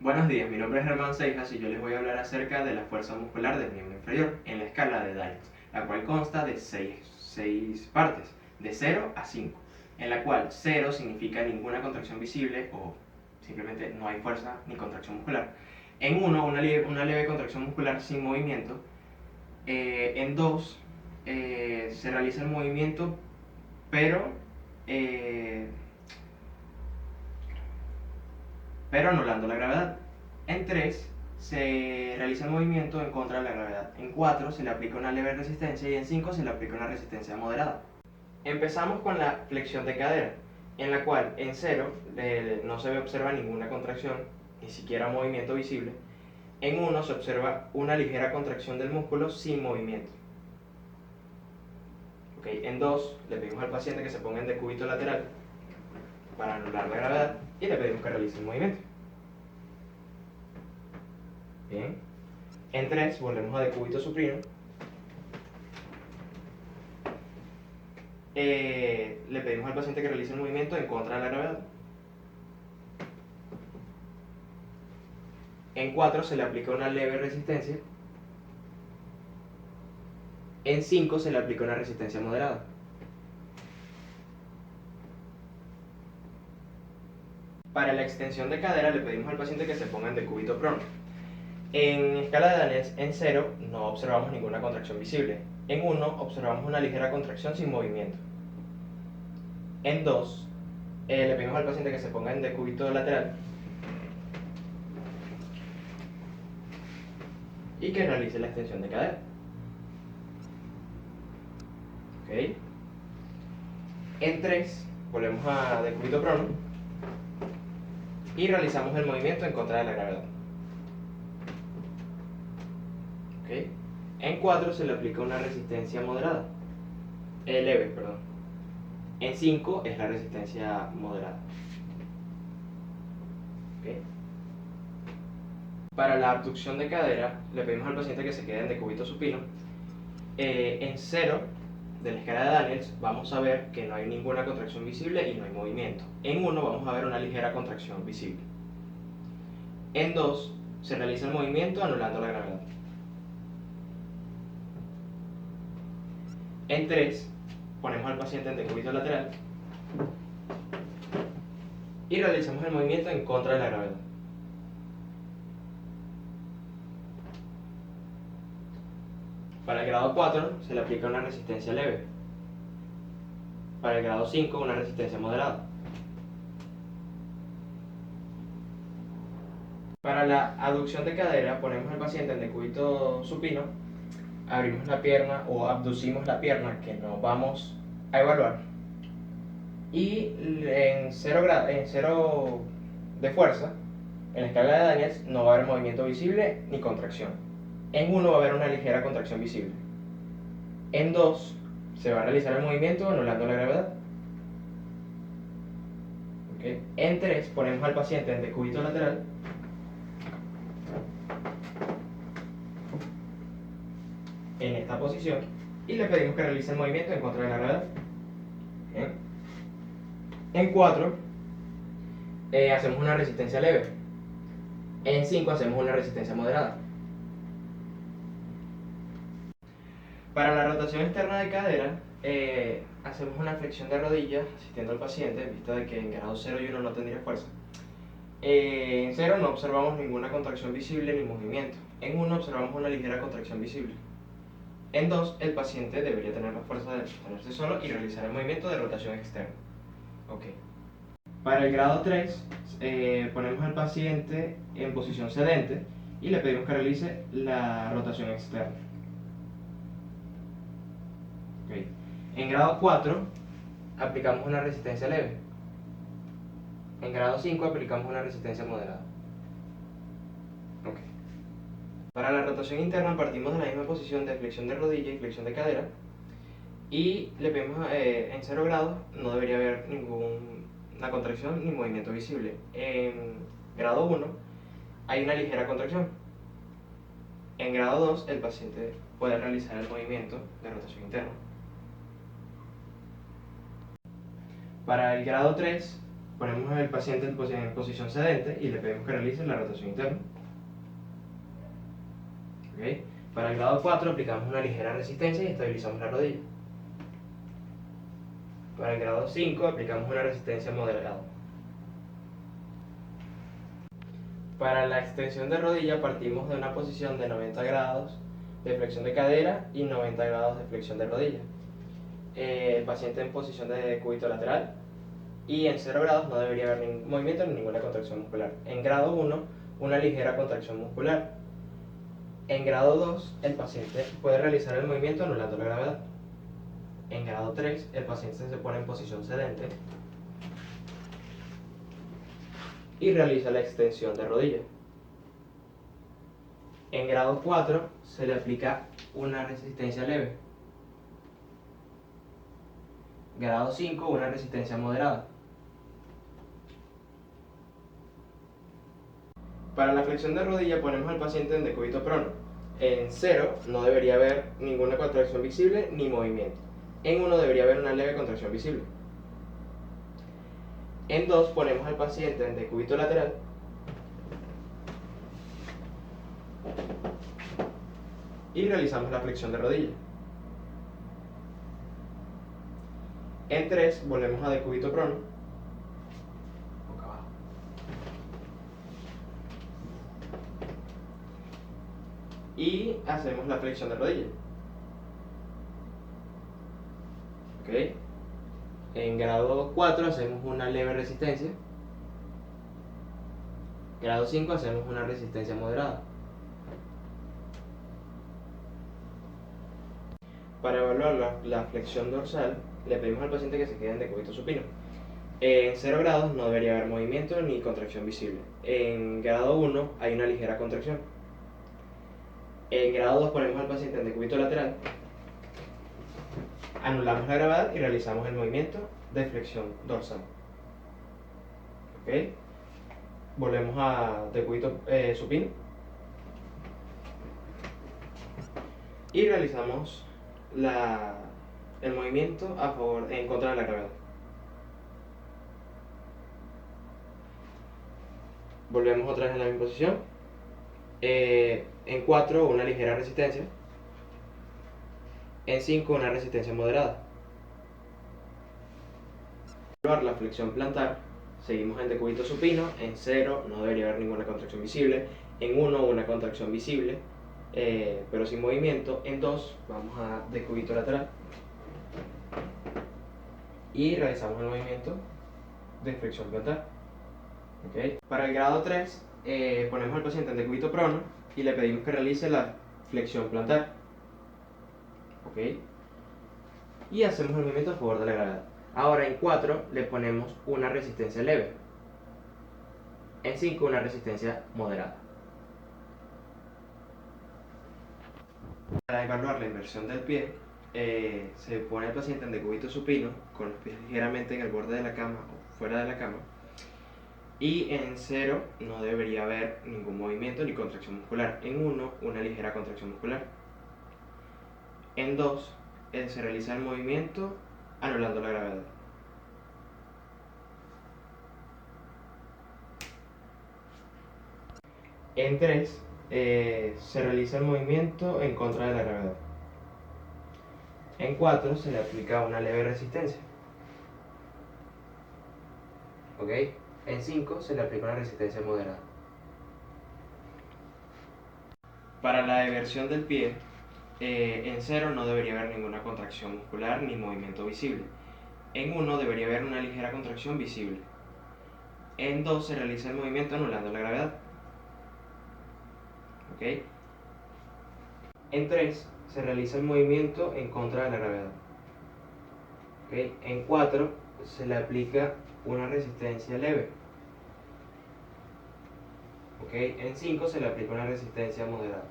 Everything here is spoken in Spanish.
Buenos días, mi nombre es Germán Seijas y yo les voy a hablar acerca de la fuerza muscular del miembro inferior en la escala de Daniels, la cual consta de 6 partes, de 0 a 5, en la cual 0 significa ninguna contracción visible o simplemente no hay fuerza ni contracción muscular. En 1, una leve contracción muscular sin movimiento. En 2, se realiza el movimiento, pero eh, anulando la gravedad. En 3 se realiza el movimiento en contra de la gravedad. En 4 se le aplica una leve resistencia y en 5 se le aplica una resistencia moderada. Empezamos con la flexión de cadera, en la cual en 0 no se observa ninguna contracción, ni siquiera movimiento visible. En 1 se observa una ligera contracción del músculo sin movimiento. En 2 le pedimos al paciente que se ponga en decúbito lateral para anular la gravedad y le pedimos que realice el movimiento. Bien. En 3 volvemos a decúbito supino. Le pedimos al paciente que realice el movimiento en contra de la gravedad. En 4 se le aplica una leve resistencia. En 5 se le aplica una resistencia moderada. Para la extensión de cadera le pedimos al paciente que se ponga en decúbito prono. En escala de Daniels, en 0 no observamos ninguna contracción visible. En 1 observamos una ligera contracción sin movimiento. En 2 le pedimos al paciente que se ponga en decúbito lateral y que realice la extensión de cadera. En 3 volvemos a decúbito prono y realizamos el movimiento en contra de la gravedad. En 4 se le aplica una resistencia moderada, leve, perdón. En 5 es la resistencia moderada. Para la abducción de cadera le pedimos al paciente que se quede en decúbito supino. En 0 de la escala de Daniels vamos a ver que no hay ninguna contracción visible y no hay movimiento. En 1 vamos a ver una ligera contracción visible. En 2 se realiza el movimiento anulando la gravedad. En 3 ponemos al paciente en decúbito lateral y realizamos el movimiento en contra de la gravedad. Para el grado 4 se le aplica una resistencia leve. Para el grado 5 una resistencia moderada. Para la aducción de cadera ponemos al paciente en decúbito supino, abrimos la pierna o abducimos la pierna que no vamos a evaluar y en 0 de fuerza, en la escala de Daniels no va a haber movimiento visible ni contracción. En 1 va a haber una ligera contracción visible. En 2 se va a realizar el movimiento anulando la gravedad. En 3 ponemos al paciente en decúbito lateral en esta posición y le pedimos que realice el movimiento en contra de la gravedad. En 4 hacemos una resistencia leve. En 5 hacemos una resistencia moderada. Para la rotación externa de cadera hacemos una flexión de rodillas asistiendo al paciente, en vista de que en grado 0 y 1 no tendría fuerza. En 0 no observamos ninguna contracción visible ni movimiento. En 1 observamos una ligera contracción visible. En 2 el paciente debería tener la fuerza de sostenerse solo y realizar el movimiento de rotación externa. Para el grado 3 ponemos al paciente en posición sedente y le pedimos que realice la rotación externa. En grado 4 aplicamos una resistencia leve. En grado 5 aplicamos una resistencia moderada. Para la rotación interna partimos de la misma posición de flexión de rodilla y flexión de cadera y le pedimos en 0 grados no debería haber ninguna contracción ni movimiento visible. En grado 1 hay una ligera contracción. En grado 2 el paciente puede realizar el movimiento de rotación interna. Para el grado 3 ponemos al paciente en posición sedente y le pedimos que realice la rotación interna. ¿Okay? Para el grado 4 aplicamos una ligera resistencia y estabilizamos la rodilla. Para el grado 5 aplicamos una resistencia moderada. Para la extensión de rodilla partimos de una posición de 90 grados de flexión de cadera y 90 grados de flexión de rodilla. El paciente en posición de cúbito lateral, y en 0 grados no debería haber ningún movimiento ni ninguna contracción muscular. En grado 1, una ligera contracción muscular. En grado 2, el paciente puede realizar el movimiento anulando la gravedad. En grado 3, el paciente se pone en posición sedente y realiza la extensión de rodilla. En grado 4, se le aplica una resistencia leve. Grado 5, una resistencia moderada. Para la flexión de rodilla ponemos al paciente en decúbito prono. En 0 no debería haber ninguna contracción visible ni movimiento. En 1 debería haber una leve contracción visible. En 2 ponemos al paciente en decúbito lateral y realizamos la flexión de rodilla. En 3 volvemos a decúbito prono, boca abajo, y hacemos la flexión de rodilla. ¿Okay? En grado 4 hacemos una leve resistencia. Grado 5 hacemos una resistencia moderada. Para evaluar la flexión dorsal, le pedimos al paciente que se quede en decúbito supino. En 0 grados no debería haber movimiento ni contracción visible. En grado 1 hay una ligera contracción. En grado 2 ponemos al paciente en decúbito lateral, anulamos la gravedad y realizamos el movimiento de flexión dorsal. ¿Okay? Volvemos a decúbito supino y realizamos el movimiento en contra de la gravedad. Volvemos otra vez en la misma posición. En 4 una ligera resistencia. En 5 una resistencia moderada. Para evaluar la flexión plantar, seguimos en decúbito supino. En 0 no debería haber ninguna contracción visible. En 1 una contracción visible, pero sin movimiento. En 2 vamos a decúbito lateral y realizamos el movimiento de flexión plantar. ¿Okay? Para el grado 3 ponemos al paciente en decúbito prono y le pedimos que realice la flexión plantar. ¿Okay? Y hacemos el movimiento a favor de la gravedad. Ahora en 4 le ponemos una resistencia leve. En 5 una resistencia moderada. Para evaluar la inversión del pie, se pone al paciente en decúbito supino con los pies ligeramente en el borde de la cama o fuera de la cama. Y en 0 no debería haber ningún movimiento ni contracción muscular. En 1 una ligera contracción muscular. En 2 se realiza el movimiento anulando la gravedad. En 3 se realiza el movimiento en contra de la gravedad. En 4 se le aplica una leve resistencia. ¿Okay? En 5 se le aplica una resistencia moderada. Para la eversión del pie, en 0 no debería haber ninguna contracción muscular ni movimiento visible. En 1 debería haber una ligera contracción visible. En 2 se realiza el movimiento anulando la gravedad. ¿Okay? En 3 se realiza el movimiento en contra de la gravedad. ¿Okay? En 4 se le aplica una resistencia leve. ¿Okay? En 5 se le aplica una resistencia moderada.